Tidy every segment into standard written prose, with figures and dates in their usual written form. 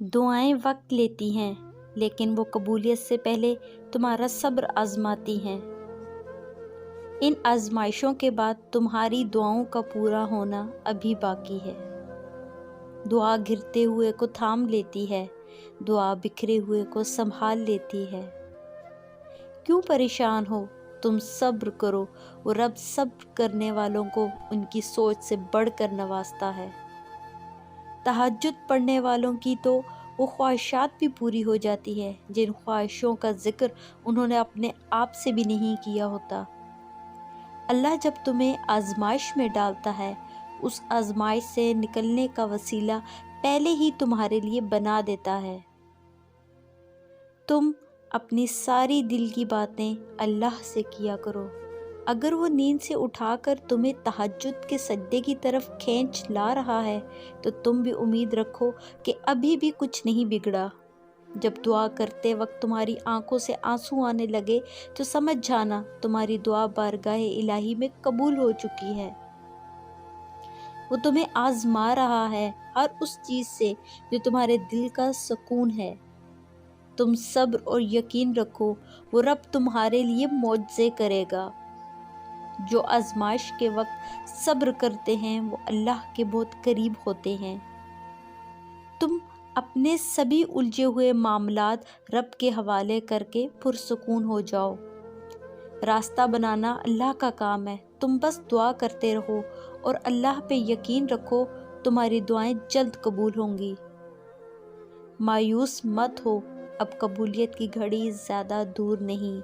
دعائیں وقت لیتی ہیں لیکن وہ قبولیت سے پہلے تمہارا صبر آزماتی ہیں۔ ان آزمائشوں کے بعد تمہاری دعاؤں کا پورا ہونا ابھی باقی ہے۔ دعا گرتے ہوئے کو تھام لیتی ہے، دعا بکھرے ہوئے کو سنبھال لیتی ہے۔ کیوں پریشان ہو؟ تم صبر کرو، وہ رب صبر کرنے والوں کو ان کی سوچ سے بڑھ کر نوازتا ہے۔ تہجد پڑھنے والوں کی تو وہ خواہشات بھی پوری ہو جاتی ہے جن خواہشوں کا ذکر انہوں نے اپنے آپ سے بھی نہیں کیا ہوتا۔ اللہ جب تمہیں آزمائش میں ڈالتا ہے، اس آزمائش سے نکلنے کا وسیلہ پہلے ہی تمہارے لیے بنا دیتا ہے۔ تم اپنی ساری دل کی باتیں اللہ سے کیا کرو۔ اگر وہ نیند سے اٹھا کر تمہیں تہجد کے سجدے کی طرف کھینچ لا رہا ہے تو تم بھی امید رکھو کہ ابھی بھی کچھ نہیں بگڑا۔ جب دعا کرتے وقت تمہاری آنکھوں سے آنسو آنے لگے تو سمجھ جانا تمہاری دعا بارگاہ الہی میں قبول ہو چکی ہے۔ وہ تمہیں آزما رہا ہے ہر اس چیز سے جو تمہارے دل کا سکون ہے۔ تم صبر اور یقین رکھو، وہ رب تمہارے لیے معجزے کرے گا۔ جو آزمائش کے وقت صبر کرتے ہیں وہ اللہ کے بہت قریب ہوتے ہیں۔ تم اپنے سبھی الجھے ہوئے معاملات رب کے حوالے کر کے پرسکون ہو جاؤ۔ راستہ بنانا اللہ کا کام ہے، تم بس دعا کرتے رہو اور اللہ پہ یقین رکھو، تمہاری دعائیں جلد قبول ہوں گی۔ مایوس مت ہو، اب قبولیت کی گھڑی زیادہ دور نہیں۔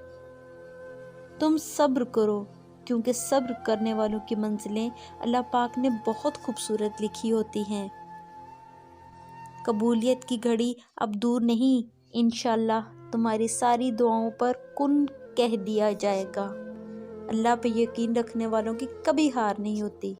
تم صبر کرو کیونکہ صبر کرنے والوں کی منزلیں اللہ پاک نے بہت خوبصورت لکھی ہوتی ہیں۔ قبولیت کی گھڑی اب دور نہیں، انشاءاللہ تمہاری ساری دعاؤں پر کن کہہ دیا جائے گا۔ اللہ پہ یقین رکھنے والوں کی کبھی ہار نہیں ہوتی۔